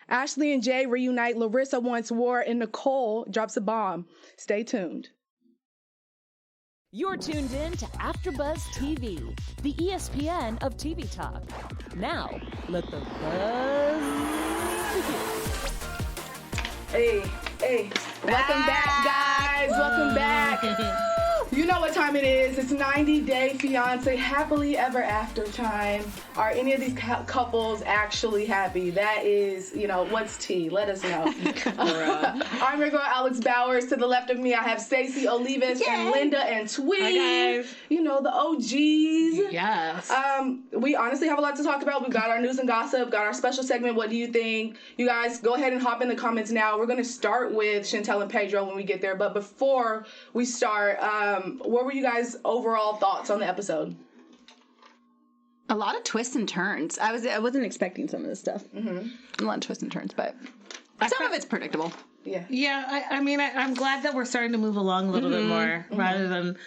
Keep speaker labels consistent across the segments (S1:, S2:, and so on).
S1: Ashley and Jay reunite, Larissa wants war, and Nicole drops a bomb. Stay tuned.
S2: You're tuned in to Afterbuzz TV, the ESPN of TV talk. Now, let the buzz begin.
S1: Hey, welcome back, guys. Welcome back. You know what time it is. It's 90-day fiance, happily ever after time. Are any of these couples actually happy? That is, what's tea? Let us know. I'm your girl, Alex Bowers. To the left of me, I have Stacey, Olivias, and Linda and Antwi.
S3: Hi, guys.
S1: The OGs.
S3: Yes.
S1: We honestly have a lot to talk about. We've got our news and gossip, got our special segment, What Do You Think? You guys, go ahead and hop in the comments now. We're going to start with Chantal and Pedro when we get there. But before we start, what were you guys' overall thoughts on the episode?
S4: A lot of twists and turns. I wasn't expecting some of this stuff. Mm-hmm. A lot of twists and turns, but some of it's predictable.
S3: Yeah. I'm glad that we're starting to move along a little bit more rather than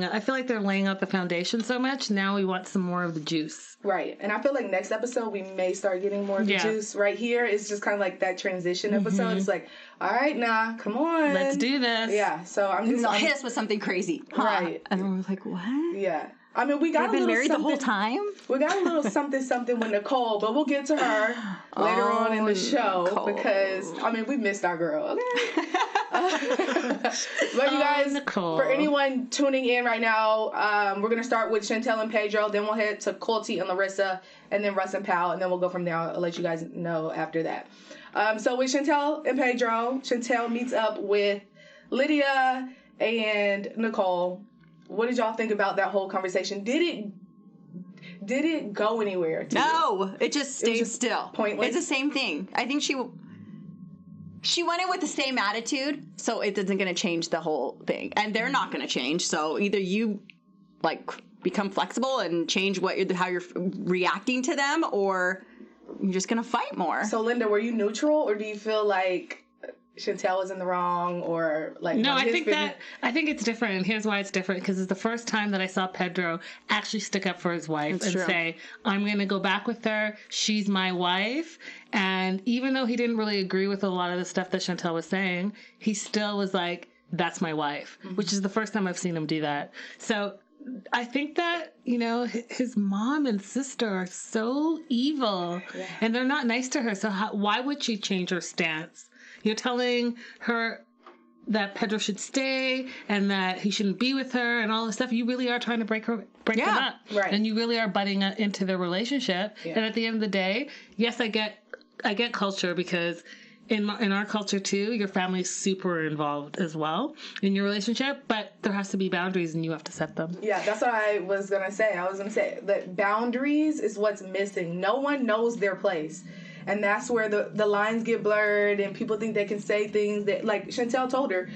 S3: I feel like they're laying out the foundation so much. Now we want some more of the juice.
S1: Right. And I feel like next episode we may start getting more of the juice. Right here it's just kind of like that transition episode. It's like, all right, now, come on.
S3: Let's do this.
S1: Yeah. So I'm
S4: hit us with something crazy. Huh? Right. And then we're like, what?
S1: Yeah. We got
S4: been married the whole time.
S1: We got a little something with Nicole, but we'll get to her later on in the show because we missed our girl. Okay. But you guys,
S3: Nicole.
S1: For anyone tuning in right now, we're gonna start with Chantal and Pedro, then we'll head to Colt and Larissa, and then Russ and Paola, and then we'll go from there. I'll let you guys know after that. So with Chantal and Pedro, Chantal meets up with Lydia and Nicole. What did y'all think about that whole conversation? Did it go anywhere?
S4: No, it just stayed still.
S1: Pointless.
S4: It's the same thing. I think she went in with the same attitude, so it isn't going to change the whole thing, and they're not going to change. So either you become flexible and change how you're reacting to them, or you're just going to fight more.
S1: So Linda, were you neutral, or do you feel like Chantal was in the wrong, or
S3: no? I think it's different, and here's why it's different, because it's the first time that I saw Pedro actually stick up for his wife say, I'm going to go back with her, she's my wife. And even though he didn't really agree with a lot of the stuff that Chantal was saying, he still was like, that's my wife, which is the first time I've seen him do that. So I think that, his mom and sister are so evil, and they're not nice to her. So why would she change her stance? You're telling her that Pedro should stay and that he shouldn't be with her and all this stuff. You really are trying to break them up.
S1: Right.
S3: And you really are butting into their relationship. Yeah. And at the end of the day, yes, I get culture, because in our culture too, your family's super involved as well in your relationship, but there has to be boundaries and you have to set them.
S1: Yeah, that's what I was going to say. I was going to say that boundaries is what's missing. No one knows their place. And that's where the lines get blurred and people think they can say things that, like Chantal told her.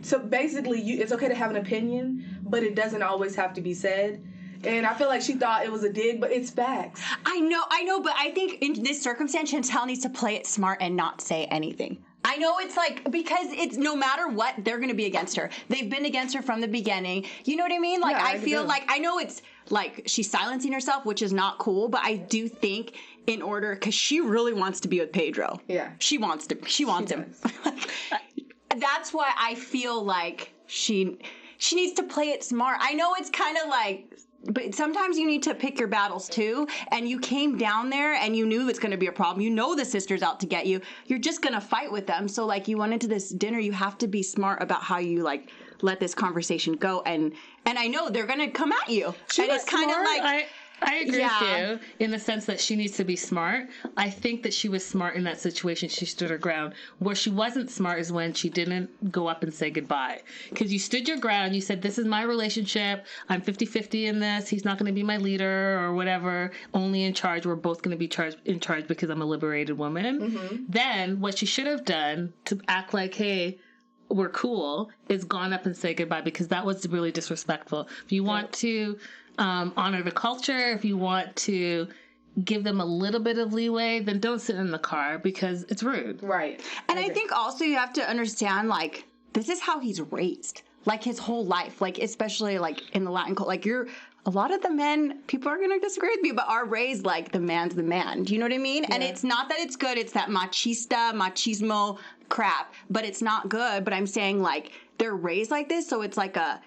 S1: So basically, it's okay to have an opinion, but it doesn't always have to be said. And I feel like she thought it was a dig, but it's facts.
S4: I know, but I think in this circumstance, Chantal needs to play it smart and not say anything. I know it's because it's no matter what, they're going to be against her. They've been against her from the beginning. You know what I mean? I feel like, I know it's she's silencing herself, which is not cool, but I do think in order, because she really wants to be with Pedro.
S1: Yeah.
S4: She wants him. That's why I feel like she needs to play it smart. I know it's kind of but sometimes you need to pick your battles too. And you came down there and you knew it's going to be a problem. You know the sister's out to get you. You're just going to fight with them. So you went into this dinner. You have to be smart about how you let this conversation go. And I know they're going to come at you.
S1: She was kind of
S3: I agree with you in the sense that she needs to be smart. I think that she was smart in that situation. She stood her ground. Where she wasn't smart is when she didn't go up and say goodbye. Because you stood your ground. You said, this is my relationship. I'm 50-50 in this. He's not going to be my leader or whatever. Only in charge. We're both going to be in charge because I'm a liberated woman. Mm-hmm. Then what she should have done to act like, hey, we're cool, is gone up and say goodbye, because that was really disrespectful. If you want to honor the culture, if you want to give them a little bit of leeway, then don't sit in the car, because it's rude.
S1: Right.
S4: And I think also you have to understand, this is how he's raised. His whole life, especially in the Latin culture, a lot of the men, people are going to disagree with me, but are raised like the man's the man. Do you know what I mean? Yeah. And it's not that it's good. It's that machismo crap, but it's not good. But I'm saying like they're raised like this. So it's like a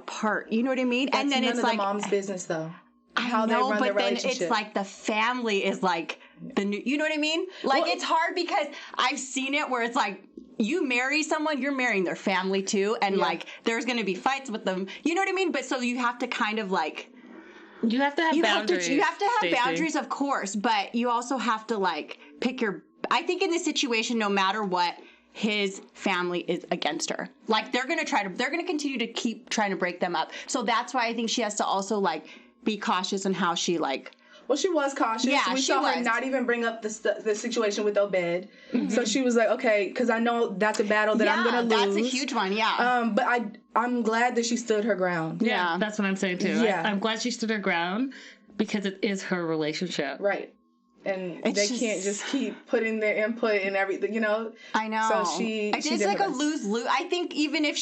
S4: part, you know what I mean?
S1: That's
S4: and then
S1: none
S4: it's
S1: of
S4: like
S1: the mom's business though.
S4: How they run their relationship. Then it's like the family is like the new, you know what I mean? Like it's hard because I've seen it where it's like, you marry someone, you're marrying their family too. And like, there's going to be fights with them. You know what I mean? But so you have to kind of like.
S3: You have to have boundaries.
S4: You have to have
S3: Stacey.
S4: boundaries, of course. But you also have to like pick your. I think in this situation, no matter what, his family is against her. Like they're going to continue to keep trying to break them up. So that's why I think she has to also like be cautious in how she like.
S1: Well, she was cautious.
S4: Yeah,
S1: we saw her not even bring up the situation with Obed. Mm-hmm. So she was like, okay, because I know that's a battle that I'm going to lose.
S4: That's a huge one, yeah.
S1: But I'm glad that she stood her ground.
S3: Yeah, that's what I'm saying too.
S1: Yeah.
S3: I'm glad she stood her ground because it is her relationship.
S1: Right. And they can't just keep putting their input in everything, you know?
S4: I know.
S1: So
S4: it's like a lose-lose. I think even if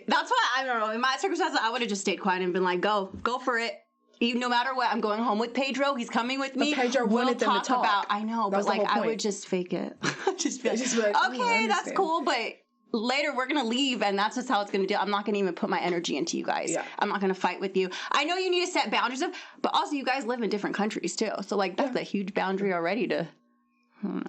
S4: that's why, I don't know, in my circumstances, I would have just stayed quiet and been like, go for it. Even no matter what, I'm going home with Pedro. He's coming with me.
S1: But Pedro wanted them to talk
S4: about. I know, but like I would just fake it. just be like, okay, that's cool, but later we're gonna leave, and that's just how it's gonna do. I'm not gonna even put my energy into you guys. Yeah. I'm not gonna fight with you. I know you need to set boundaries up, but also you guys live in different countries too, so like that's a huge boundary already.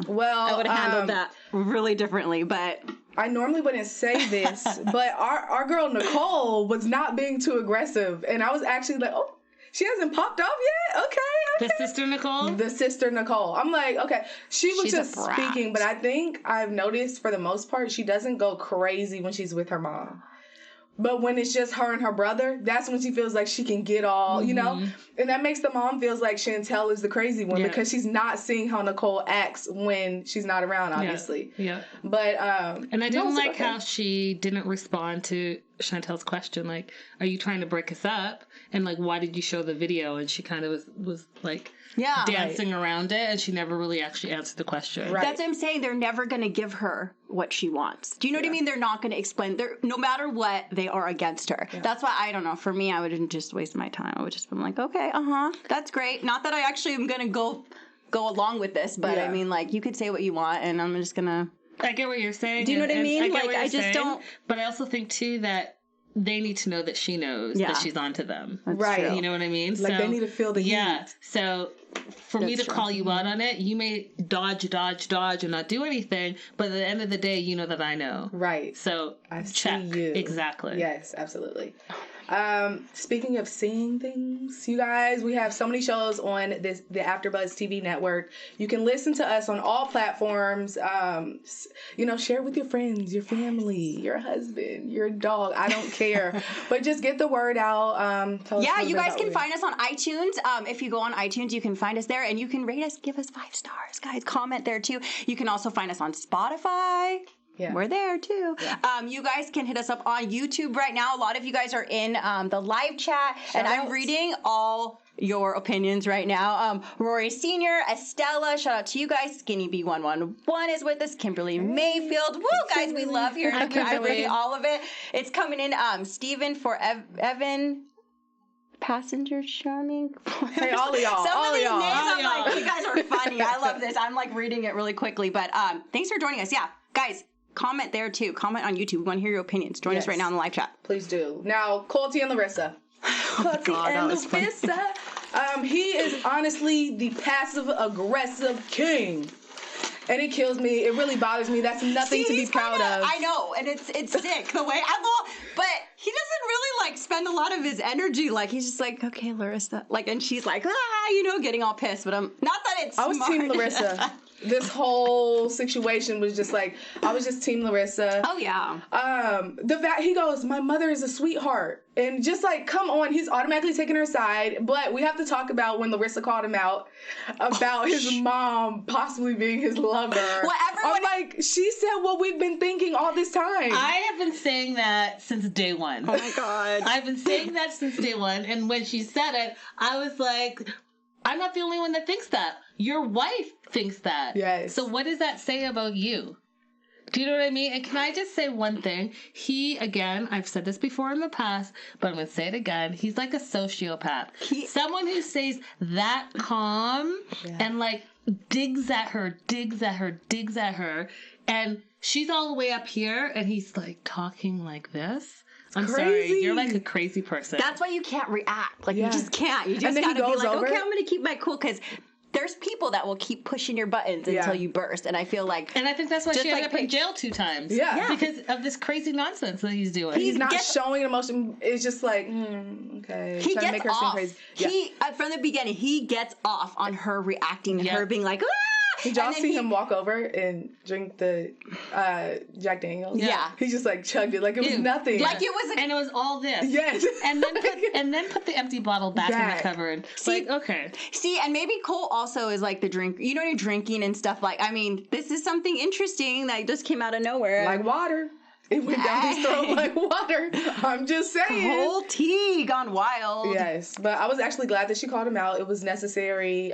S1: Well,
S4: I would have handled that really differently, but.
S1: I normally wouldn't say this, but our girl Nicole was not being too aggressive, and I was actually like, oh. She hasn't popped off yet? Okay.
S3: The sister Nicole?
S1: The sister Nicole. I'm like, okay. She's just speaking, but I think I've noticed for the most part, she doesn't go crazy when she's with her mom. But when it's just her and her brother, that's when she feels like she can get all, you know? And that makes the mom feels like Chantal is the crazy one because she's not seeing how Nicole acts when she's not around, obviously.
S3: Yeah.
S1: But,
S3: and I didn't like how she didn't respond to Chantal's question, like, are you trying to break us up? And like, why did you show the video? And she kind of was like dancing around it, and she never really actually answered the question.
S4: Right. That's what I'm saying. They're never going to give her what she wants. Do you know what I mean? They're not going to explain. No matter what, they are against her. Yeah. That's why, I don't know, for me, I wouldn't just waste my time. I would just be like, okay, that's great. Not that I actually am going to go along with this, but I mean, like, you could say what you want, and I'm just going to...
S3: I get what you're saying.
S4: Do you know what I mean? Like, I just don't...
S3: But I also think, too, that they need to know that she knows that she's onto them.
S1: That's true.
S3: You know what I mean?
S1: Like, they need to feel the heat.
S3: Yeah. So for me to call you out on it, you may dodge and not do anything, but at the end of the day, you know that I know.
S1: Right.
S3: So
S1: I
S3: check.
S1: See you.
S3: Exactly.
S1: Yes, absolutely. Speaking of seeing things, you guys, we have so many shows on the Afterbuzz TV network. You can listen to us on all platforms. Share with your friends, your family, your husband, your dog. I don't care, but just get the word out.
S4: You guys can find us on iTunes. If you go on iTunes, you can find us there, and you can rate us, give us 5 stars, guys. Comment there too. You can also find us on Spotify. Yeah. We're there too. Yeah. You guys can hit us up on YouTube right now. A lot of you guys are in the live chat, and I'm reading all your opinions right now. Rory Senior, Estella, shout out to you guys. Skinny B111 is with us. Kimberly Mayfield. Woo, guys, we love your I'm reading all of it. It's coming in. Stephen for Evan. Passenger Charming.
S1: Hey, all of y'all.
S4: Some of these names, I'm like, you guys are funny. I love this. I'm like reading it really quickly. But thanks for joining us. Yeah, guys. Comment there too. Comment on YouTube. We want to hear your opinions. Join us right now in the live chat.
S1: Please do. Now, Colt and Larissa. Colt and Larissa. He is honestly the passive-aggressive king. And it kills me. It really bothers me. That's nothing to be proud of.
S4: I know, and it's sick the way but he doesn't really like spend a lot of his energy. Like he's just like, okay, Larissa, like, and she's like, getting all pissed. But I'm not that it's.
S1: I was Team Larissa. This whole situation was just like, I was just Team Larissa.
S4: Oh yeah.
S1: He goes, my mother is a sweetheart. And just like, come on, he's automatically taking her side. But we have to talk about when Larissa called him out about his mom possibly being his lover. I'm like, she said what we've been thinking all this time.
S3: I have been saying that since day one.
S4: Oh my God.
S3: I've been saying that since day one. And when she said it, I was like, I'm not the only one that thinks that. Your wife thinks that.
S1: Yes.
S3: So what does that say about you? Do you know what I mean? And can I just say one thing? He, again, I've said this before in the past, but I'm going to say it again. He's like a sociopath. Someone who stays that calm and like digs at her. And she's all the way up here and he's like talking like this. I'm sorry. You're like a crazy person.
S4: That's why you can't react. Like, you just can't. You just gotta be like, okay, I'm gonna keep my cool, because there's people that will keep pushing your buttons until you burst. And I feel like...
S3: And I think that's why she ended up in jail 2 times. Yeah. Because of this crazy nonsense that he's doing.
S1: He's not showing emotion. It's just like, okay.
S4: He
S1: trying to
S4: gets
S1: make her
S4: off.
S1: seem crazy.
S4: He, from the beginning, he gets off on her reacting and her being like, ah!
S1: Did y'all see him walk over and drink the Jack Daniels?
S4: Yeah.
S1: He just like chugged it like it was nothing.
S4: Like it was
S3: and it was all this.
S1: Yes.
S3: And then put the empty bottle back in the cupboard.
S4: See,
S3: okay.
S4: See, and maybe Colt also is like the drink. You know, you're drinking and stuff. Like, I mean, this is something interesting that just came out of nowhere.
S1: Like water. It went down his throat like water. I'm just saying.
S4: Whole tea gone wild.
S1: Yes. But I was actually glad that she called him out. It was necessary.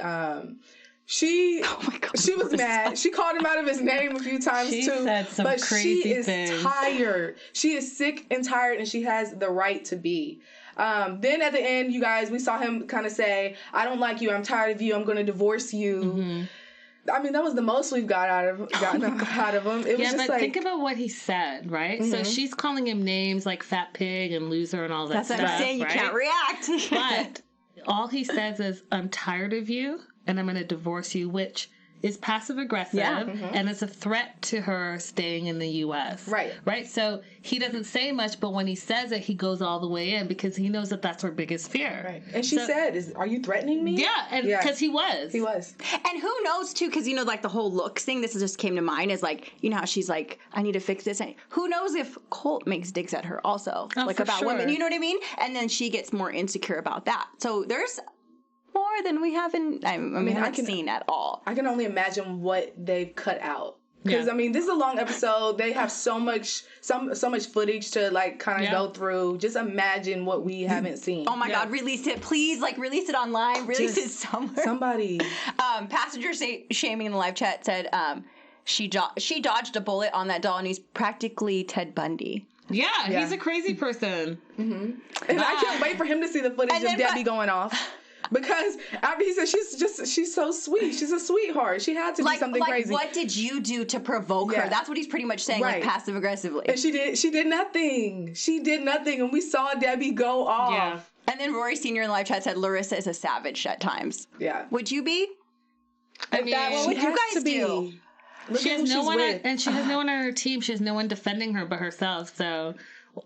S1: She was mad. She called him out of his name a few times too.
S3: Said some
S1: but
S3: crazy
S1: she is
S3: things.
S1: tired. She is sick and tired, and she has the right to be. Then at the end, you guys, we saw him kind of say, "I don't like you. I'm tired of you. I'm going to divorce you." Mm-hmm. I mean, that was the most we've gotten out of him. It was just
S3: but
S1: like,
S3: think about what he said, right? Mm-hmm. So she's calling him names like fat pig and loser and all that stuff.
S4: That's what I'm saying.
S3: Right?
S4: You can't react.
S3: But all he says is, "I'm tired of you and I'm going to divorce you," which is passive aggressive and it's a threat to her staying in the U.S. Right. So he doesn't say much, but when he says it, he goes all the way in because he knows that that's her biggest fear.
S1: Right. And she said, "Are you threatening me?"
S3: Yeah, and because he was.
S1: He was.
S4: And who knows too? Because like the whole looks thing. This just came to mind. Is like, how she's like, "I need to fix this." And who knows if Colt makes digs at her also, like about women. You know what I mean? And then she gets more insecure about that. So there's more than we haven't. I haven't seen at all.
S1: I can only imagine what they've cut out. Because I mean, this is a long episode. They have so much footage to like kind of go through. Just imagine what we haven't seen.
S4: Oh my God, release it, please! Like release it online, release it somewhere.
S1: Somebody.
S4: Passenger shaming in the live chat said she dodged a bullet on that doll, and he's practically Ted Bundy.
S3: Yeah, he's a crazy person.
S1: Mm-hmm. And I can't wait for him to see the footage of Debbie going off. Because after he said she's so sweet. She's a sweetheart. She had to do something crazy.
S4: What did you do to provoke her? That's what he's pretty much saying, like passive aggressively.
S1: And she did nothing. She did nothing, and we saw Debbie go off.
S3: Yeah.
S4: And then Rory Sr. in the live chat said Larissa is a savage at times.
S1: Yeah.
S4: Would you be?
S3: I mean,
S4: what would you guys do?
S3: She has no one, and she has no one on her team. She has no one defending her but herself. So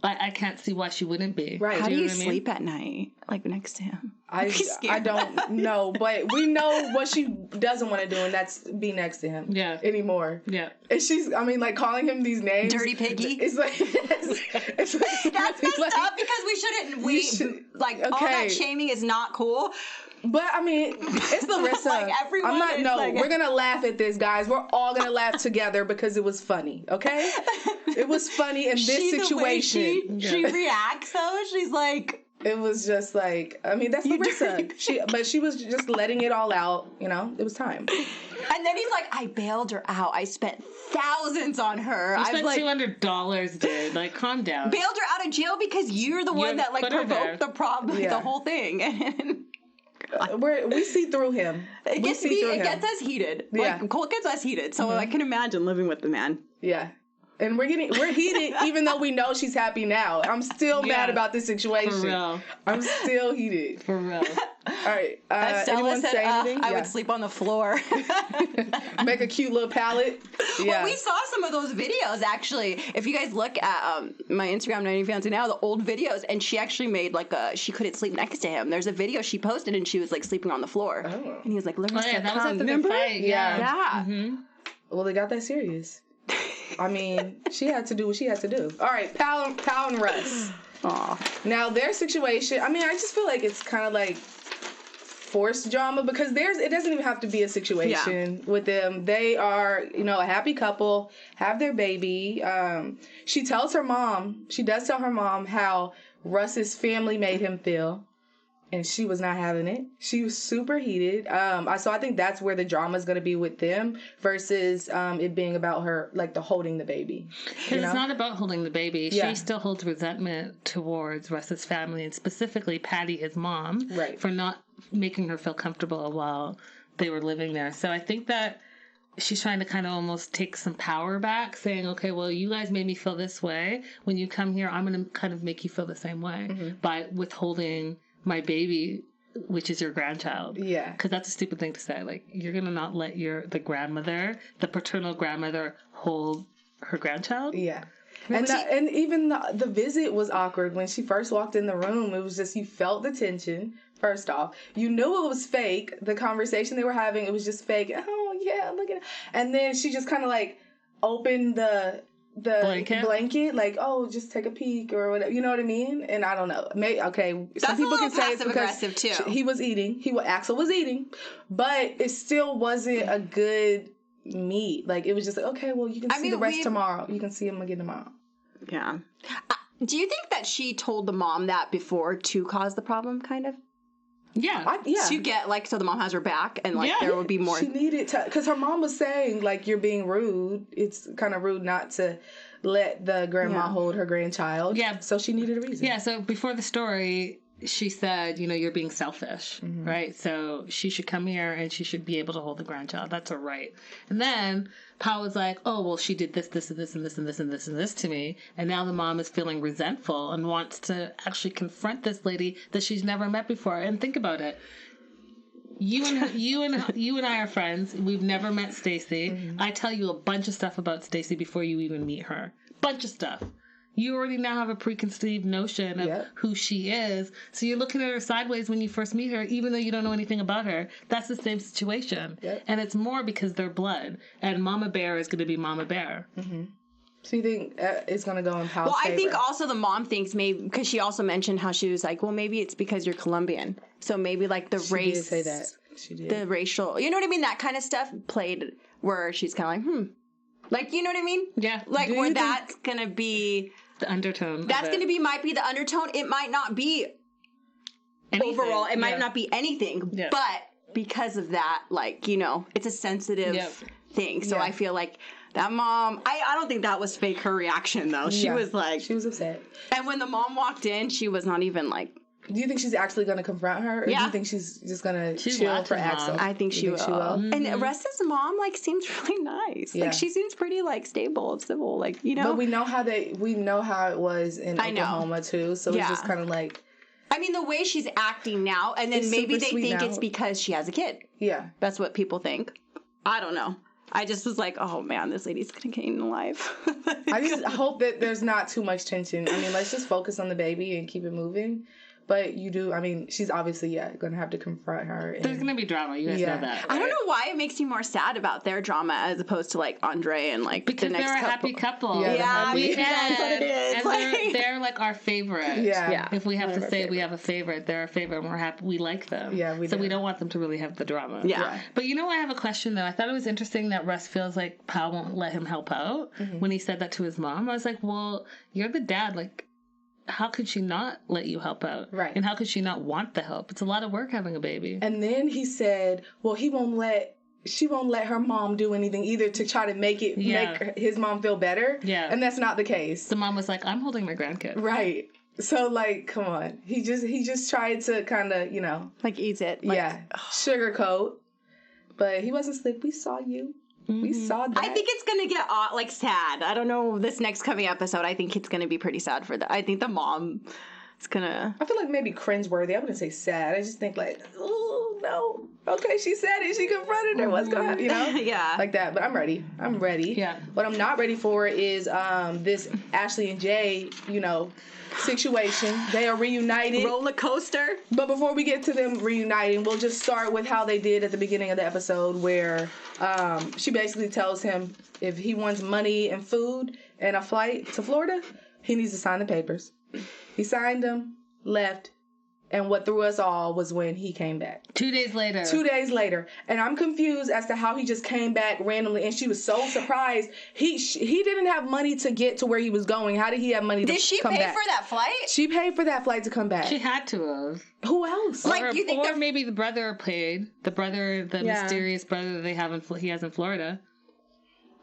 S3: I can't see why she wouldn't be.
S1: Right.
S4: How do you sleep at night, like next to him?
S1: I don't know, but we know what she doesn't want to do, and that's be next to him. Anymore. Yeah. And she's, like calling him these names.
S4: Dirty piggy.
S1: It's like it's like
S4: that's messed up because we shouldn't. All that shaming is not cool.
S1: But it's Larissa.
S4: Everyone
S1: we're gonna laugh at this, guys. We're all gonna laugh together because it was funny. Okay, it was funny in this situation.
S4: She reacts though. She's like,
S1: it was just like, that's Larissa. She was just letting it all out. It was time.
S4: And then he's like, I bailed her out. I spent thousands on her.
S3: You spent $200, dude. Like, calm down.
S4: Bailed her out of jail because you're the one that provoked the problem, the whole thing.
S1: We see through him.
S4: It gets us heated. Like, Colt gets us heated. So I can imagine living with the man.
S1: Yeah. And we're heated even though we know she's happy now. I'm still mad about this situation. For real. I'm still heated.
S3: For real.
S1: All right.
S4: Anyone say anything? I would sleep on the floor.
S1: Make a cute little pallet.
S4: Yeah. Well, we saw some of those videos, actually. If you guys look at my Instagram, 90 Fiance Now, the old videos, and she actually made she couldn't sleep next to him. There's a video she posted, and she was like sleeping on the floor. Oh. And he was like, Larissa,
S3: that was after the fight.
S1: Yeah. Mm-hmm. Well, they got that serious. She had to do what she had to do. All right, Pal and Russ.
S4: Aw.
S1: Now, their situation, I just feel like it's kind of like forced drama because it doesn't even have to be a situation with them. They are, a happy couple, have their baby. She does tell her mom how Russ's family made him feel. and she was not having it. She was super heated. So I think that's where the drama is going to be with them versus it being about her, like the holding the baby.
S3: Because it's not about holding the baby.
S1: Yeah.
S3: She still holds resentment towards Russ's family, and specifically Patty, his mom, for not making her feel comfortable while they were living there. So I think that she's trying to kind of almost take some power back, saying, okay, well, you guys made me feel this way. When you come here, I'm going to kind of make you feel the same way by withholding my baby, which is your grandchild.
S1: Yeah.
S3: Because that's a stupid thing to say. Like, you're going to not let the paternal grandmother, hold her grandchild?
S1: Yeah. And even the visit was awkward. When she first walked in the room, it was just, you felt the tension, first off. You knew it was fake. The conversation they were having, it was just fake. Oh, yeah, look at it. And then she just kind of like opened the blanket, like, oh, just take a peek or whatever. You know what I mean? And I don't know. Some people can say it's because
S4: too.
S1: He was eating. Axel was eating, but it still wasn't a good meet. Like, it was just like, okay, well, you can see the rest tomorrow. You can see him again tomorrow.
S4: Yeah. Do you think that she told the mom that before to cause the problem, kind of?
S3: Yeah.
S4: To get, like, so the mom has her back and, like, there would be more.
S1: She needed to, because her mom was saying, like, you're being rude. It's kind of rude not to let the grandma hold her grandchild.
S3: Yeah.
S1: So she needed a reason. Yeah.
S3: So before the story, she said, you're being selfish, right? So she should come here and she should be able to hold the grandchild. That's her right. And then Paul was like, oh, well, she did this, this, and this, and this, and this, and this, and this to me. And now the mom is feeling resentful and wants to actually confront this lady that she's never met before. And think about it. You and I are friends. We've never met Stacey. I tell you a bunch of stuff about Stacey before you even meet her. Bunch of stuff. You already now have a preconceived notion of who she is. So you're looking at her sideways when you first meet her, even though you don't know anything about her. That's the same situation. Yep. And it's more because they're blood. And Mama Bear is going to be Mama Bear.
S1: So you think it's going to go in Paul's favor?
S4: I think also the mom thinks maybe, because she also mentioned how she was like, well, maybe it's because you're Colombian. So maybe like the race.
S1: She did say that. She did.
S4: The racial, you know what I mean? That kind of stuff played where she's kind of like, Like, you know what I mean?
S3: Yeah.
S4: Like, where that's going to be...
S3: The undertone.
S4: That's going to might be the undertone. It might not be anything. Overall. It might not be anything. Yeah. But because of that, like, it's a sensitive thing. So I feel like that mom, I don't think that was fake, her reaction, though. She was like... She
S1: was upset.
S4: And when the mom walked in, she was not even like...
S1: Do you think she's actually going to confront her? Or do you think she's just going to chill for Axel?
S4: I think she will. Mm-hmm. And Russ's mom, like, seems really nice. Yeah. Like, she seems pretty, like, stable and civil. Like,
S1: But we know how it was in Oklahoma, too. So it's just kind of like...
S4: I mean, the way she's acting now, and then maybe they think it's because she has a kid.
S1: Yeah.
S4: That's what people think. I don't know. I just was like, oh, man, this lady's going to get eaten alive.
S1: I just hope that there's not too much tension. I mean, let's just focus on the baby and keep it moving. But she's obviously, going to have to confront her. And,
S3: there's going to be drama. You guys know that. Right?
S4: I don't know why it makes you more sad about their drama as opposed to, like, Andrei and, like,
S3: because
S4: the next couple.
S3: Because they're a happy couple.
S4: Yeah, that's what it is.
S3: And they're, like, our favorite. Yeah. If we have to say we have a favorite, they're our favorite and we're happy. We like them. Yeah, we do. So we don't want them to really have the drama.
S4: Yeah.
S3: But I have a question, though. I thought it was interesting that Russ feels like Pal won't let him help out when he said that to his mom. I was like, well, you're the dad, like... How could she not let you help out?
S1: Right.
S3: And how could she not want the help? It's a lot of work having a baby.
S1: And then he said, well, she won't let her mom do anything either to try to make his mom feel better. Yeah. And that's not the case.
S3: The mom was like, I'm holding my grandkid.
S1: Right. So, like, come on. He just tried to kind of,
S4: like, ease it. Like,
S1: sugarcoat. But he wasn't slick. We saw you. Mm-hmm. We saw that.
S4: I think it's going to get, like, sad. I don't know, this next coming episode, I think it's going to be pretty sad for I think the mom is going to...
S1: I feel like maybe cringeworthy. I wouldn't say sad. I just think, like, oh, no. Okay, she said it. She confronted her. What's going to happen,
S4: Yeah.
S1: Like that. But I'm ready. Yeah. What I'm not ready for is this Ashley and Jay, situation. They are reunited.
S4: Roller coaster.
S1: But before we get to them reuniting, we'll just start with how they did at the beginning of the episode where she basically tells him if he wants money and food and a flight to Florida, he needs to sign the papers. He signed them, left, And what threw us all was when he came back.
S3: 2 days later.
S1: 2 days later. And I'm confused as to how he just came back randomly. And she was so surprised. He didn't have money to get to where he was going. How did he have money to come back?
S4: Did she pay for that flight?
S1: She paid for that flight to come back.
S3: She had to have.
S1: Who else?
S3: Like, you think or maybe the brother paid. The brother, the mysterious brother that they have he has in Florida.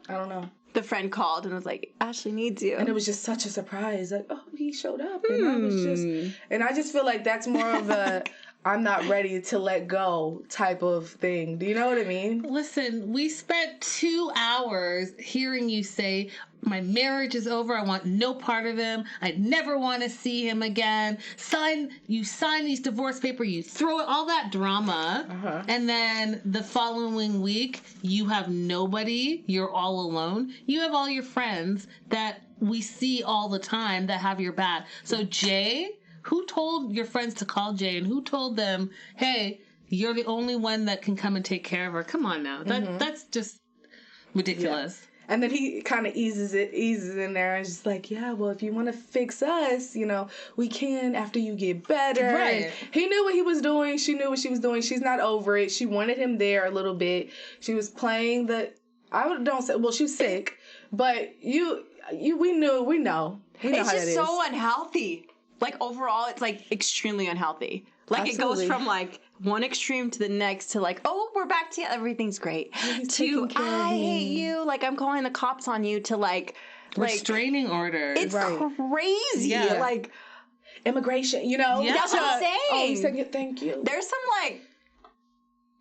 S1: I don't know.
S4: The friend called and was like, Ashley needs you.
S1: And it was just such a surprise. Like, oh, he showed up. And I just feel like that's more of a I'm not ready to let go type of thing. Do you know what I mean?
S3: Listen, we spent 2 hours hearing you say, my marriage is over. I want no part of him. I never want to see him again. You sign these divorce papers. You throw it, all that drama. And then the following week, you have nobody. You're all alone. You have all your friends that we see all the time that have your back. So Jay, who told your friends to call Jay and who told them, hey, you're the only one that can come and take care of her? Come on now. That's just ridiculous.
S1: Yeah. And then he kind of eases in there and just like, yeah, well, if you want to fix us, we can after you get better.
S3: Right.
S1: And he knew what he was doing. She knew what she was doing. She's not over it. She wanted him there a little bit. She was playing she was sick, but we know how
S4: it's
S1: that
S4: just
S1: is.
S4: so unhealthy. Like, overall, it's, like, extremely unhealthy. Like,
S1: Absolutely.
S4: It goes from, like, one extreme to the next to, like, oh, we're back to everything's great. To, I hate you. Like, I'm calling the cops on you to, like
S3: restraining orders.
S4: It's crazy.
S3: Yeah.
S4: Like,
S1: immigration,
S3: Yeah.
S4: That's what I'm saying.
S1: Oh, he's saying thank you.
S4: There's some, like,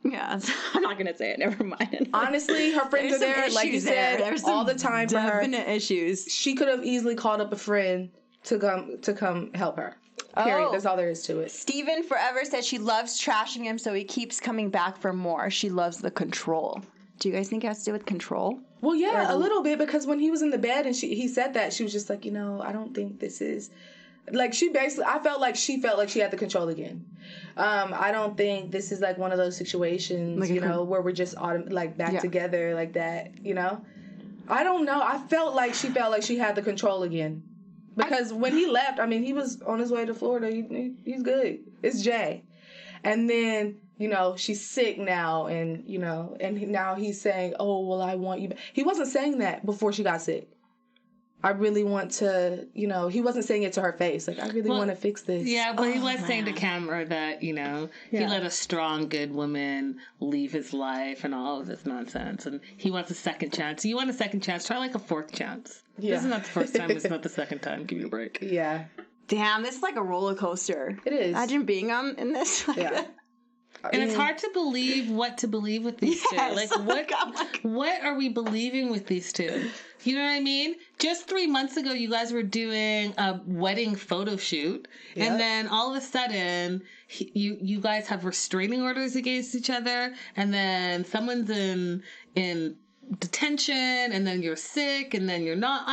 S4: yeah, I'm not going to say it. Never mind.
S1: Honestly, her friends are there, like you said, all the time for her.
S4: Definite issues.
S1: She could have easily called up a friend to come help her. Period. That's all there is to it.
S4: Steven forever said she loves trashing him, so he keeps coming back for more. She loves the control. Do you guys think it has to do with control?
S1: Well, yeah, a little bit, because when he was in the bed and he said that, she was just like, I don't think this is... Like, I felt like she had the control again. I don't think this is, like, one of those situations, where we're just back together like that, I don't know. I felt like she had the control again. Because when he left, he was on his way to Florida. He's good. It's Jay. And then, she's sick now. And, now he's saying, oh, well, I want you back. He wasn't saying that before she got sick. I really want to, he wasn't saying it to her face. Like, I really want to fix this.
S3: Yeah, but he was saying to camera that, he let a strong, good woman leave his life and all of this nonsense. And he wants a second chance. You want a second chance, try like a fourth chance. Yeah. This is not the first time. It's not the second time. Give you a break.
S1: Yeah.
S4: Damn, this is like a roller coaster.
S1: It is.
S4: Imagine being in this.
S1: Yeah.
S3: And it's hard to believe what to believe with these two. Like, what are we believing with these two? You know what I mean? Just 3 months ago, you guys were doing a wedding photo shoot. Yep. And then all of a sudden, you guys have restraining orders against each other. And then someone's in detention, and then you're sick, and then you're not.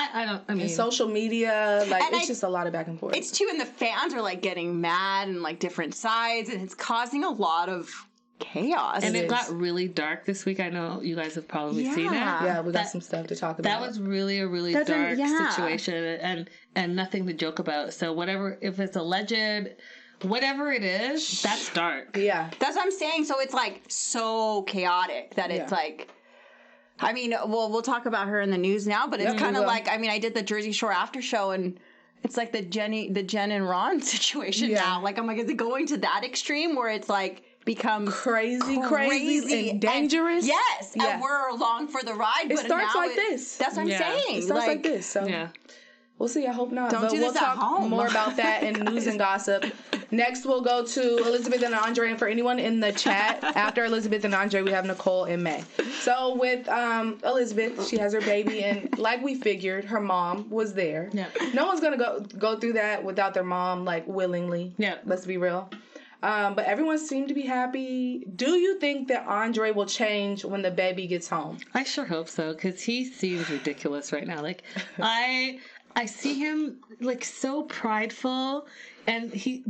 S3: And
S1: social media, it's just a lot of back and forth.
S4: It's too, and the fans are like getting mad and like different sides, and it's causing a lot of chaos.
S3: And it got really dark this week. I know you guys have probably seen it.
S1: Yeah, we got some stuff to talk about.
S3: That was really a really dark situation, and nothing to joke about. So if it's alleged, whatever it is, that's dark.
S1: Yeah,
S4: that's what I'm saying. So it's like so chaotic that it's like. We'll talk about her in the news now, but it's kind of like, I did the Jersey Shore after show, and it's like the Jen and Ron situation now. Like, I'm like, is it going to that extreme where it's like becomes crazy
S1: and dangerous?
S4: Yes, and we're along for the ride.
S1: It starts like this.
S4: That's what I'm saying.
S1: It starts like this. So we'll see. I hope not. We'll talk more about that in news and gossip. Next, we'll go to Elizabeth and Andrei. And for anyone in the chat, after Elizabeth and Andrei, we have Nicole and May. So with Elizabeth, she has her baby, and like we figured, her mom was there. Yeah. No one's going to go through that without their mom, like, willingly. Yeah. Let's be real. But everyone seemed to be happy. Do you think that Andrei will change when the baby gets home?
S3: I sure hope so, because he seems ridiculous right now. Like, I see him, like, so prideful, and he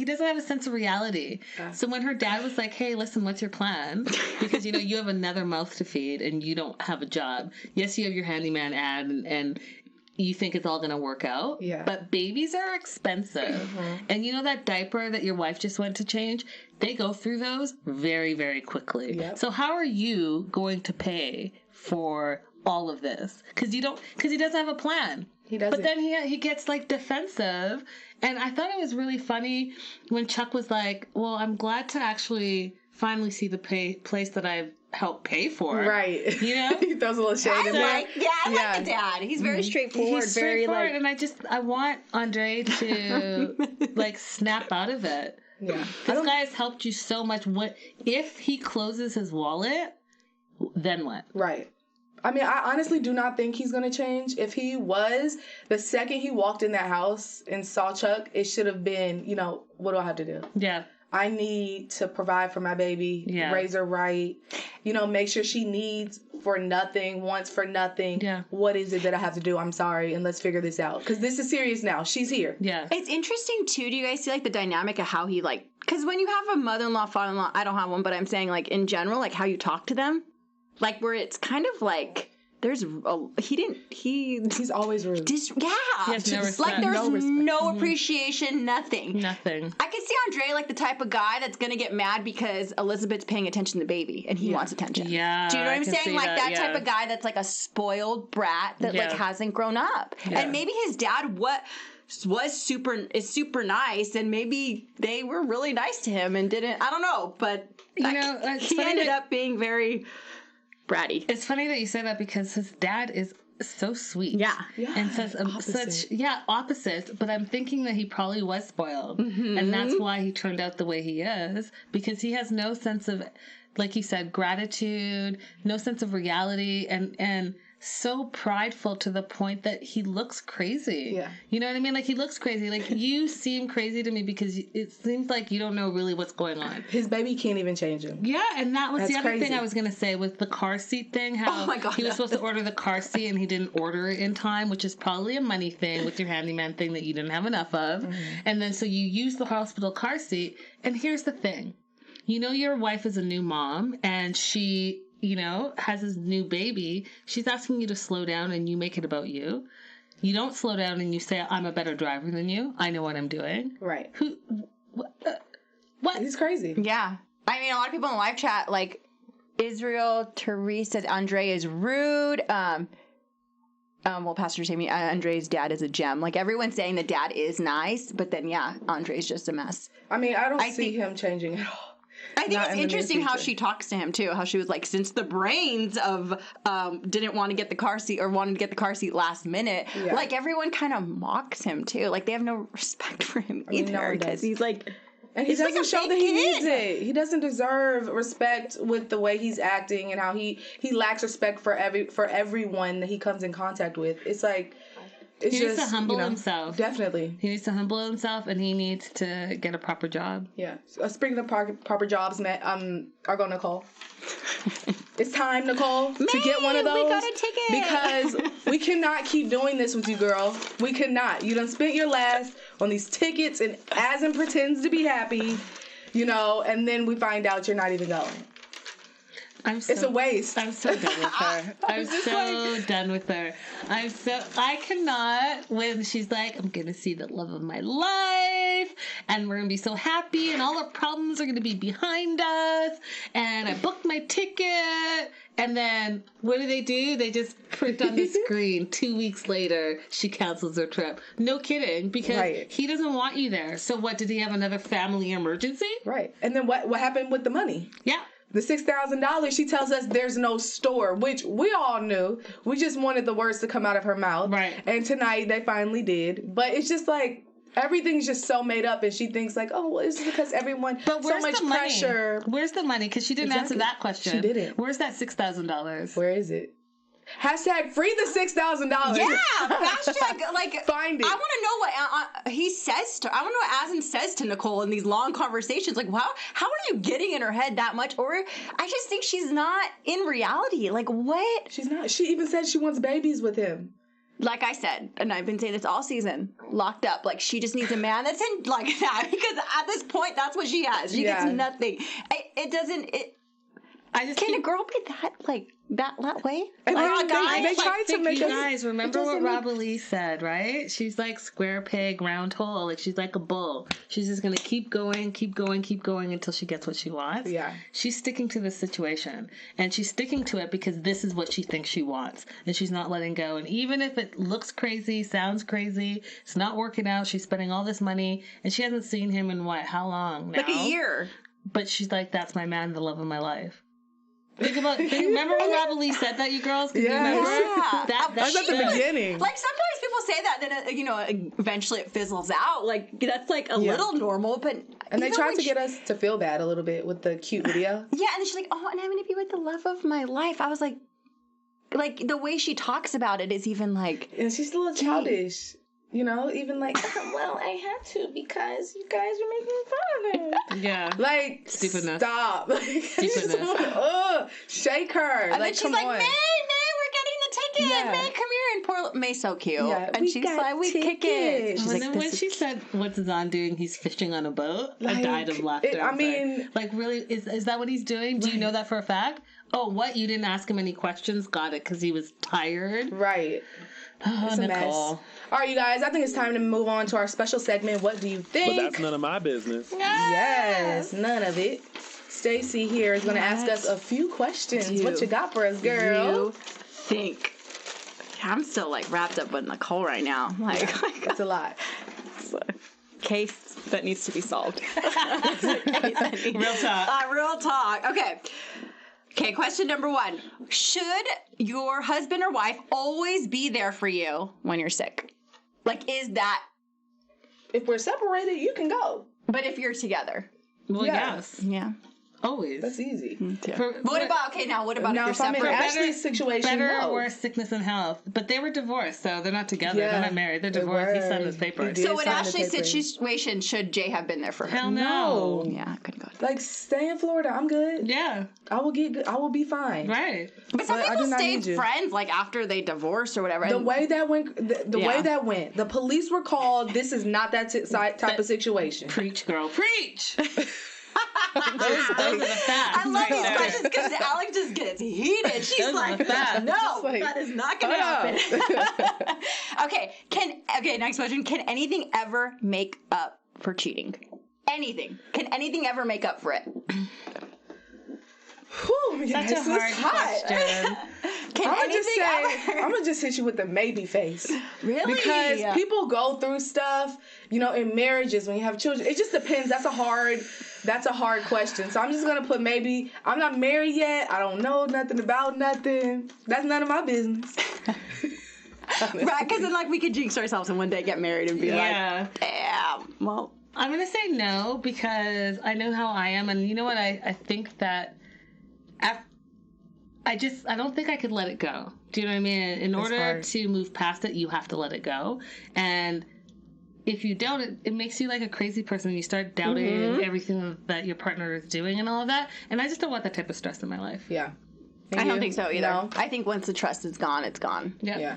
S3: doesn't have a sense of reality. So when her dad was like, hey, listen, what's your plan? Because, you have another mouth to feed, and you don't have a job. Yes, you have your handyman ad, and you think it's all going to work out.
S1: Yeah.
S3: But babies are expensive. And you know that diaper that your wife just went to change? They go through those very, very quickly.
S1: Yep.
S3: So how are you going to pay for all of this? Because he doesn't have a plan.
S1: He doesn't.
S3: But then he gets like defensive. And I thought it was really funny when Chuck was like, well, I'm glad to actually finally see the place that I've helped pay for.
S1: Right.
S3: You know?
S1: He throws a little shade in there.
S4: I like the dad. He's very straightforward.
S3: He's
S4: very
S3: straightforward,
S4: like.
S3: and I want Andrei to like snap out of it.
S1: Yeah.
S3: This guy has helped you so much. What if he closes his wallet? Then what?
S1: Right. I mean, I honestly do not think he's going to change. If he was, the second he walked in that house and saw Chuck, it should have been, you know, what do I have to do?
S3: Yeah.
S1: I need to provide for my baby, raise her right, you know, make sure she needs for nothing, wants for nothing.
S3: Yeah.
S1: What is it that I have to do? I'm sorry, and let's figure this out. Because this is serious now. She's here.
S3: Yeah.
S4: It's interesting, too. Do you guys see, like, the dynamic of how he, like... Because when you have a mother-in-law, father-in-law, I don't have one, but I'm saying, like, in general, like, how you talk to them. Like, where it's kind of like... He's
S1: always rude.
S3: He has no respect.
S4: Like, there's no appreciation, nothing.
S3: Nothing.
S4: I could see Andrei like the type of guy that's going to get mad because Elizabeth's paying attention to the baby and he wants attention.
S3: Yeah.
S4: Do you know what I'm
S3: can
S4: saying?
S3: see
S4: Like that type of guy that's like a spoiled brat that like hasn't grown up.
S3: Yeah.
S4: And maybe his dad is super nice and maybe they were really nice to him and didn't, I don't know, but
S3: you know,
S4: he ended up being very bratty.
S3: It's funny that you say that because his dad is so sweet.
S4: Yeah.
S3: And says opposite. But I'm thinking that he probably was spoiled. And that's why he turned out the way he is. Because he has no sense of, like you said, gratitude, no sense of reality, and so prideful to the point that he looks crazy.
S1: Yeah.
S3: You know what I mean? Like, he looks crazy. Like, you seem crazy to me because it seems like you don't know really what's going on.
S1: His baby can't even change him.
S3: Yeah, and that was
S1: That's
S3: the other
S1: crazy.
S3: thing I was going to say with the car seat thing. How he was supposed to order the car seat and he didn't order it in time, which is probably a money thing with your handyman thing that you didn't have enough of. And then so you use the hospital car seat. And here's the thing. You know your wife is a new mom and she... you know, has his new baby, she's asking you to slow down and you make it about you. You don't slow down and you say, I'm a better driver than you. I know what I'm doing.
S1: Right.
S3: What?
S1: He's crazy.
S4: Yeah. I mean, a lot of people in the live chat, like, Israel, Therese said Andrei is rude. Well, Pastor Sammy, Andrei's dad is a gem. Like, everyone's saying the dad is nice, but then, yeah, Andrei's just a mess.
S1: I mean, I don't see him changing at all.
S4: I think
S1: Not
S4: it's
S1: in the near
S4: interesting how
S1: future.
S4: she talks to him, too. How she was like, since the brains of didn't want to get the car seat or wanted to get the car seat last minute,
S1: Yeah.
S4: like, everyone kind of mocks him, too. Like, they have no respect for him
S1: mean, no
S4: either.
S1: one
S4: Because
S1: does.
S4: he's like...
S1: And he
S4: He's like
S1: doesn't
S4: a
S1: show
S4: fake
S1: that he
S4: kid.
S1: needs it. He doesn't deserve respect with the way he's acting and how he lacks respect for everyone that he comes in contact with. It's like it's
S3: He needs
S1: just
S3: to humble
S1: you know,
S3: himself.
S1: Definitely.
S3: He needs to humble himself and he needs to get a proper job.
S1: Yeah. Speaking of proper jobs, I'll go Nicole. It's time, Nicole, to get one of those.
S4: We got a ticket.
S1: Because we cannot keep doing this with you, girl. We cannot. You done spent your last on these tickets and Asin pretends to be happy, you know, and then we find out you're not even going. It's a waste.
S3: I'm so done with her. I'm so done with her. I cannot, when she's like, I'm going to see the love of my life, and we're going to be so happy, and all our problems are going to be behind us, and I booked my ticket, and then what do? They just print on the screen 2 weeks later, she cancels her trip. No kidding, because he doesn't want you there. So what, did he have another family emergency?
S1: Right. And then what happened with the money?
S3: Yeah.
S1: The $6,000, she tells us there's no store, which we all knew. We just wanted the words to come out of her mouth.
S3: Right.
S1: And tonight they finally did. But it's just like, everything's just so made up, and she thinks like, oh, well, it's because everyone,
S3: but
S1: so much pressure.
S3: Where's the money? Because she didn't answer that question.
S1: She didn't.
S3: Where's that $6,000?
S1: Where is it? Hashtag free the $6,000.
S4: Yeah, hashtag, like,
S1: find it.
S4: I want to know what he says to, I want to know what Asin says to Nicole in these long conversations. Like, wow, how are you getting in her head that much? Or I just think she's not in reality. Like, what?
S1: She's not. She even said she wants babies with him.
S4: Like I said, and I've been saying this all season, locked up. Like, she just needs a man that's in like that, because at this point, that's what she has. She gets nothing. Can a girl be that way?
S1: And
S4: Like,
S1: they tried to make
S3: you
S1: us.
S3: guys remember what Rob Elise said, right? She's like square peg, round hole. Like she's like a bull. She's just gonna keep going until she gets what she wants.
S1: Yeah.
S3: She's sticking to this situation, and she's sticking to it because this is what she thinks she wants, and she's not letting go. And even if it looks crazy, sounds crazy, it's not working out. She's spending all this money, and she hasn't seen him in how long now?
S4: Like a year.
S3: But she's like, that's my man, the love of my life. Remember when Rob Elise said that, you girls? Can you remember?
S4: Yeah.
S1: That's at the beginning.
S4: Like sometimes people say that, then eventually it fizzles out. Like that's like a little normal, but
S1: And they tried to get us to feel bad a little bit with the cute video.
S4: Yeah, and then she's like, "Oh, and I'm gonna be with the love of my life." I was like the way she talks about it is even like,
S1: and she's a little childish. Even like, well, I had to because you guys were making fun of it.
S3: Yeah.
S1: Like,
S3: stupidness.
S1: Stop.
S3: Stupidness.
S1: Shake her.
S4: And then she's like,
S1: on.
S4: May, we're getting the ticket.
S1: Yeah.
S4: May, come here. And poor May's so cute.
S1: Yeah,
S4: and she's like, we kick it. She's
S3: And
S4: like,
S3: then when she said, "What's Zan doing? He's fishing on a boat." I died of laughter. Like, really, is that what he's doing? Do you know that for a fact? Oh, what? You didn't ask him any questions? Got it, because he was tired.
S1: Right.
S3: Oh,
S1: It's a
S3: Nicole.
S1: mess. All right, you guys, I think it's time to move on to our special segment. What do you think?
S5: But that's none of my business.
S1: Yes, none of it. Stacey here is going to ask us a few questions. What you got for us, girl?
S4: You think? I'm still like wrapped up with Nicole right now. Like,
S1: That's a lot.
S4: it's a case that needs to be solved.
S3: Real talk.
S4: Real talk. Okay, question number 1. Should your husband or wife always be there for you when you're sick? Like, is that...
S1: If we're separated, you can go.
S4: But if you're together?
S3: Well,
S1: Yeah.
S3: yes.
S4: Yeah.
S3: Always.
S1: That's easy.
S4: What about if
S1: Now,
S4: you're
S1: if I'm in
S4: separate?
S1: Ashley's situation,
S3: Better
S1: no.
S3: or worse, sickness and health. But they were divorced, so they're not together.
S1: Yeah,
S3: They're not married. They're
S1: they
S3: divorced. He
S1: were.
S3: signed his
S1: He
S3: papers.
S1: did.
S4: So in
S1: sign the
S4: Ashley's
S1: paper.
S4: situation, should Jay have been there for her?
S3: Hell no.
S1: No.
S4: Yeah, I couldn't go.
S1: Like, stay in Florida. I'm good.
S3: Yeah.
S1: I will get good. I will be fine.
S3: Right.
S4: But some
S1: But I do
S4: people
S1: not need
S4: stay
S1: you.
S4: friends like after they divorce or whatever.
S1: The
S4: and-
S1: way that went, the police were called. This is not that type of situation.
S3: Preach, girl. Preach. those are the facts.
S4: I love these questions because Alex just gets heated. She's
S3: Those are
S4: like,
S3: the facts.
S4: no,
S1: like,
S4: that is not going to happen. Okay, next question. Can anything ever make up for cheating? Anything. Can anything ever make up for it?
S1: Whew,
S3: Such
S1: yes,
S3: a hard
S1: it's hot.
S3: question.
S4: Can
S1: I'm
S4: anything ever...
S1: gonna just hit you with the maybe face.
S4: Really?
S1: Because people go through stuff, in marriages when you have children. It just depends. That's a hard question. So I'm just gonna put maybe. I'm not married yet. I don't know nothing about nothing. That's none of my business.
S4: Right, because then we could jinx ourselves and one day get married and be
S3: Yeah.
S4: like, damn. Well,
S3: I'm going to say no because I know how I am. And you know what? I think that I don't think I could let it go. Do you know what I mean? In order
S1: hard.
S3: to move past it, you have to let it go. And if you don't, it makes you like a crazy person. You start doubting everything that your partner is doing and all of that. And I just don't want that type of stress in my life.
S1: Yeah.
S4: I don't think so either.
S1: No?
S4: I think once the trust is gone, it's gone.
S3: Yeah.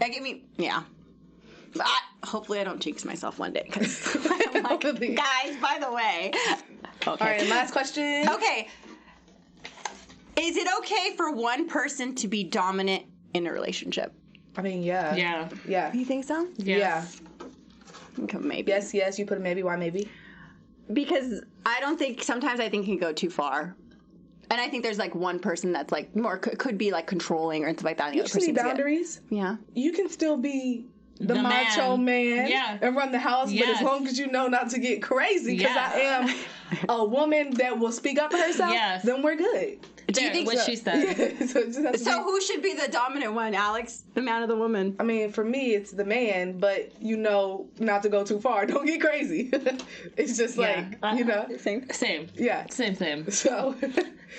S4: But hopefully I don't jinx myself one day because I'm like, guys, by the way. Okay.
S1: All right, last question.
S4: Okay. Is it okay for one person to be dominant in a relationship?
S1: I mean, yeah.
S3: Yeah.
S1: Yeah.
S4: You think so?
S3: Yes.
S4: Okay, maybe.
S1: Yes. You put a maybe. Why maybe?
S4: Because sometimes I think it can go too far. And I think there's one person that's more could be controlling or stuff like that. And the
S1: You
S4: other
S1: see
S4: person's
S1: boundaries.
S4: Yeah.
S1: You can still be the
S3: man.
S1: macho man and run the house, but
S3: Yes.
S1: as long as you know not to get crazy, because I am a woman that will speak up for herself, then we're good.
S4: Do you think
S3: what she said?
S4: So who should be the dominant one, Alex? The man or the woman?
S1: I mean, for me, it's the man, but not to go too far. Don't get crazy. It's just
S4: Same.
S1: Yeah.
S3: Same.
S1: So,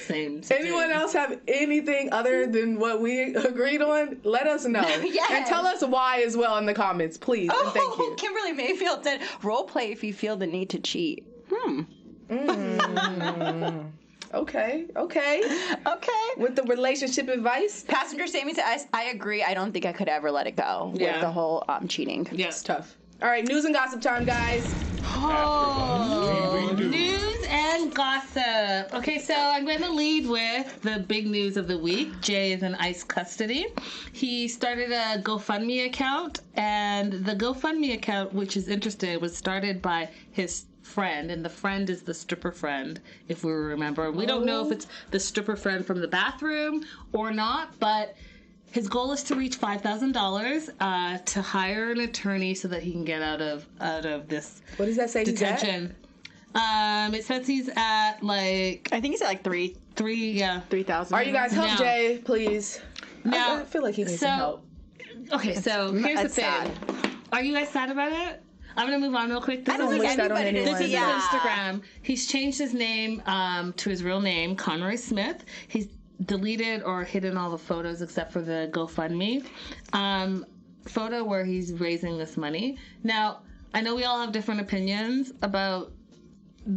S3: Same.
S1: anyone else have anything other than what we agreed on? Let us know.
S4: Yes.
S1: And tell us why as well in the comments, please. And thank you.
S4: Kimberly Mayfield said, role play if you feel the need to cheat.
S1: Okay.
S4: Okay.
S1: With the relationship advice,
S4: Passenger Sammy said, I agree. I don't think I could ever let it go with the whole cheating.
S3: Yes.
S1: tough. All right, news and gossip time, guys.
S3: Oh, news and gossip. Okay, so I'm going to lead with the big news of the week. Jay is in ICE custody. He started a GoFundMe account, and the GoFundMe account, which is interesting, was started by his friend, and the friend is the stripper friend, if we remember. We don't know if it's the stripper friend from the bathroom or not, but his goal is to reach $5,000 to hire an attorney so that he can get out of this
S1: What does that say?
S3: detention. It says he's at like
S4: I think he's at like 3,000.
S1: Are you guys help
S3: No.
S1: Jay, please?
S3: Now,
S1: I feel like he needs some help.
S3: Okay, so here's the
S4: it's
S3: thing.
S4: sad.
S3: Are you guys sad about it? I'm gonna move on real quick.
S4: I don't think
S1: wish that on
S4: anybody
S1: anyone.
S3: This is
S4: yeah.
S3: his Instagram. He's changed his name to his real name, Conroy Smith. He's deleted or hidden all the photos except for the GoFundMe photo where he's raising this money. Now, I know we all have different opinions about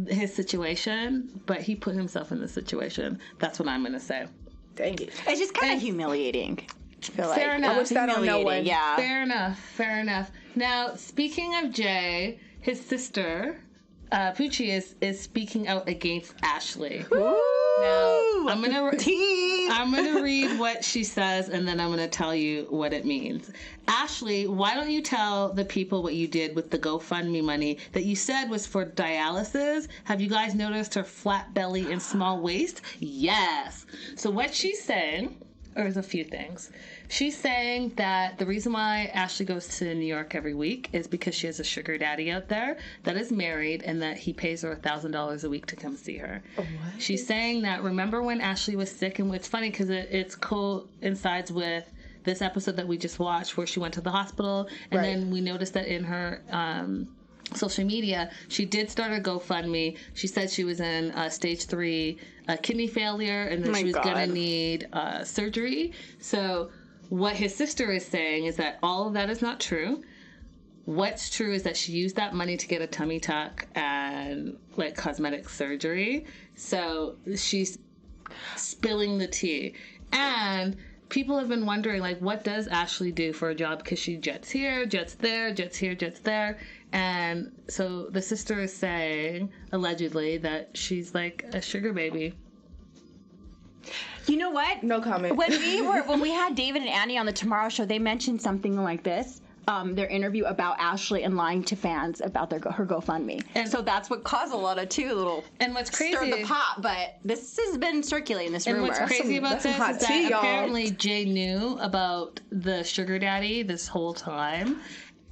S3: his situation, but he put himself in this situation. That's what I'm going to say.
S1: Dang it.
S4: It's just kind of humiliating. I feel
S3: Fair
S4: like.
S3: enough.
S1: I wish that on no one.
S4: Yeah.
S3: Fair enough. Now, speaking of Jay, his sister, Poochie, is speaking out against Ashley. Now, I'm gonna read what she says, and then I'm gonna tell you what it means. Ashley, why don't you tell the people what you did with the GoFundMe money that you said was for dialysis? Have you guys noticed her flat belly and small waist? Yes. So what she's saying, or there's a few things. She's saying that the reason why Ashley goes to New York every week is because she has a sugar daddy out there that is married and that he pays her $1,000 a week to come see her.
S1: What?
S3: She's saying that remember when Ashley was sick, and it's funny because it's coincides with this episode that we just watched where she went to the hospital, and then we noticed that in her social media, she did start a GoFundMe. She said she was in stage 3 kidney failure and that she was going to need surgery. So what his sister is saying is that all of that is not true. What's true is that she used that money to get a tummy tuck and like cosmetic surgery. So she's spilling the tea. And people have been wondering, like, what does Ashley do for a job? Because she jets here, jets there, jets here, jets there. And so the sister is saying, allegedly, that she's like a sugar baby.
S4: You know what?
S1: No comment.
S4: When we had David and Annie on the Tomorrow Show, they mentioned something like this. Their interview about Ashley and lying to fans about her GoFundMe. And so that's what caused a lot of
S3: And what's crazy,
S4: stir the pot, but this has been circulating, this rumor.
S3: And what's crazy about this is that
S1: tea, y'all.
S3: apparently Jay knew about the sugar daddy this whole time.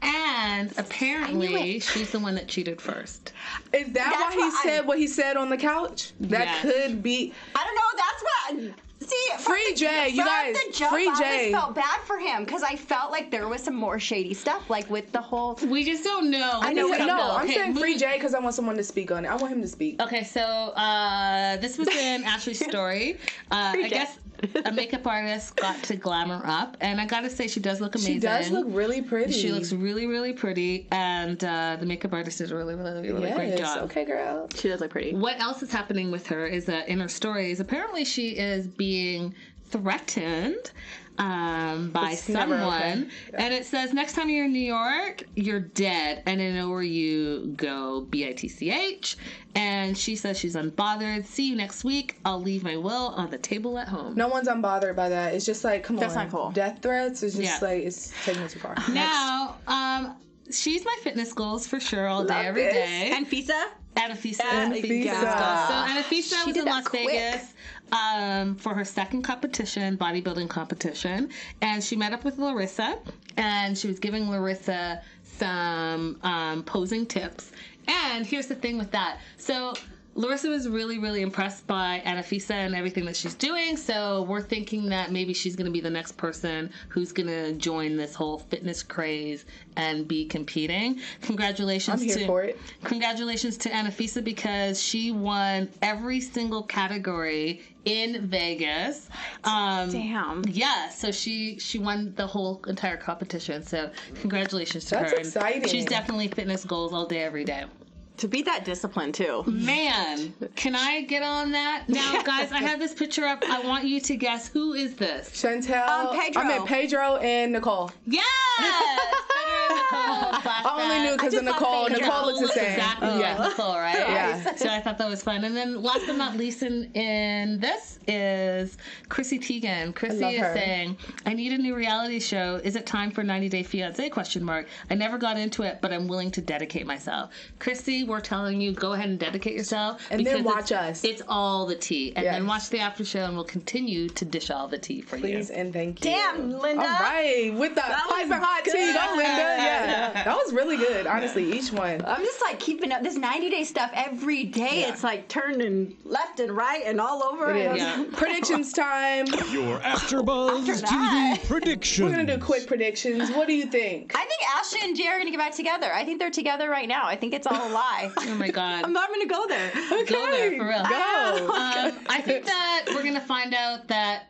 S3: And apparently she's the one that cheated first.
S1: Is that why he said what he said on the couch? That could be.
S4: I don't know. That's what. See,
S1: Free Jay, you guys.
S4: The jump,
S1: Free
S4: I
S1: Jay.
S4: always felt bad for him because I felt like there was some more shady stuff, like with the whole.
S3: We just don't know.
S1: I know. No, I'm saying Free Jay because I want someone to speak on it. I want him to speak.
S3: Okay, so this was in Ashley's story. I guess a makeup artist got to glamour up, and I gotta say she does look amazing.
S1: She does look really pretty.
S3: She looks really, really pretty, and the makeup artist did a really, really, really great job.
S1: Okay, girl.
S4: She does look pretty.
S3: What else is happening with her is that in her stories, apparently she is being threatened by someone. Okay. And it says, next time you're in New York, you're dead. And I know where you go, BITCH. And she says she's unbothered. See you next week. I'll leave my will on the table at home.
S1: No one's unbothered by that. It's just like, come on.
S4: That's not cool.
S1: Death threats is just like, it's taking it too far.
S3: Now, she's my fitness goals for sure all day, every day.
S4: And Fisa?
S3: Anafisa.
S1: Anafisa.
S3: So Anafisa was in Las Vegas for her second competition, bodybuilding competition, and she met up with Larissa, and she was giving Larissa some posing tips. And here's the thing with that. So Larissa was really, really impressed by Anafisa and everything that she's doing, so we're thinking that maybe she's going to be the next person who's going to join this whole fitness craze and be competing. Congratulations
S1: for it.
S3: Congratulations to Anafisa because she won every single category in Vegas.
S4: Damn.
S3: Yeah, so she won the whole entire competition, so congratulations to her.
S1: That's exciting.
S3: She's definitely fitness goals all day, every day.
S4: To be that disciplined, too.
S3: Man, can I get on that? Now, guys, I have this picture up. I want you to guess, who is this?
S1: Chantal.
S4: Pedro.
S1: I meant Pedro and Nicole.
S3: Yes! Pedro and
S1: I only knew because of Nicole. Nicole looks the same.
S3: Exactly like Nicole, right?
S1: Yeah.
S3: So I thought that was fun. And then last but not least in this is Chrissy Teigen. Chrissy is saying, I need a new reality show. Is it time for 90 Day Fiancé? I never got into it, but I'm willing to dedicate myself. Chrissy, we're telling you, go ahead and dedicate yourself.
S1: And then watch us.
S3: It's all the tea. And then watch the after show, and we'll continue to dish all the tea for you.
S1: Please and thank you.
S4: Damn, Linda.
S1: All right. With the piping hot tea. Go, Linda. Yeah. That was really good, honestly, each one.
S4: I'm just like keeping up this 90-day stuff every day. It's like turning left and right and all over.
S1: It is. Yeah. Predictions time.
S5: Your AfterBuzz TV predictions.
S1: We're going to do quick predictions. What do you think?
S4: I think Ashley and Jay are going to get back together. I think they're together right now. I think it's all a lie.
S3: Oh my God.
S4: I'm not going to go there.
S1: Okay.
S3: Go there, for real.
S1: Go.
S3: I think that we're going to find out that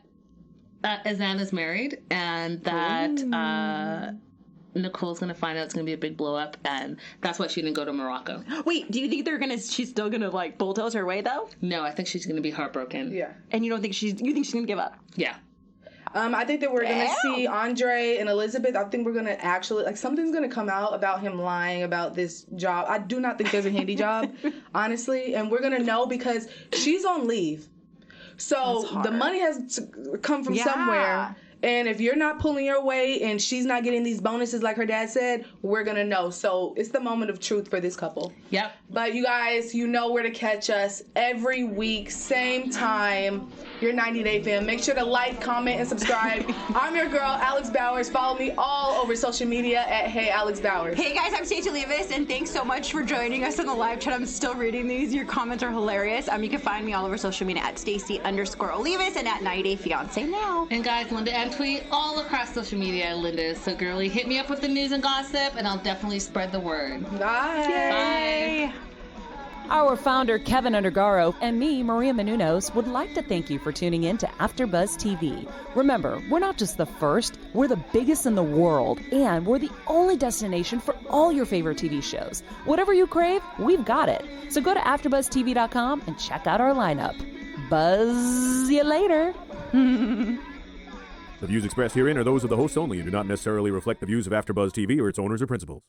S3: Azan is married and that Nicole's going to find out it's going to be a big blow up, and that's why she didn't go to Morocco.
S4: Wait, do you think she's still going to like bulldoze her way though?
S3: No, I think she's going to be heartbroken.
S1: Yeah.
S4: And you think she's going to give up?
S3: Yeah.
S1: I think that we're going to see Andrei and Elizabeth. I think we're going to actually, like, something's going to come out about him lying about this job. I do not think there's a handy job, honestly. And we're going to know because she's on leave. So the money has to come from somewhere. And if you're not pulling your weight and she's not getting these bonuses like her dad said, we're going to know. So it's the moment of truth for this couple.
S3: Yep.
S1: But you guys, you know where to catch us every week, same time. Your 90 Day Fam. Make sure to like, comment, and subscribe. I'm your girl, Alex Bowers. Follow me all over social media at Hey Alex Bowers.
S4: Hey guys, I'm Stacey Olivias, and thanks so much for joining us on the live chat. I'm still reading these. Your comments are hilarious. You can find me all over social media at Stacey_Olivias and at 90 Day Fiance now.
S3: And guys, Linda Antwi, all across social media. Linda is so girly. Hit me up with the news and gossip, and I'll definitely spread the word.
S1: Bye.
S3: Bye.
S2: Our founder, Kevin Undergaro, and me, Maria Menounos, would like to thank you for tuning in to AfterBuzz TV. Remember, we're not just the first, we're the biggest in the world, and we're the only destination for all your favorite TV shows. Whatever you crave, we've got it. So go to AfterBuzzTV.com and check out our lineup. Buzz you later.
S6: The views expressed herein are those of the hosts only and do not necessarily reflect the views of AfterBuzz TV or its owners or principals.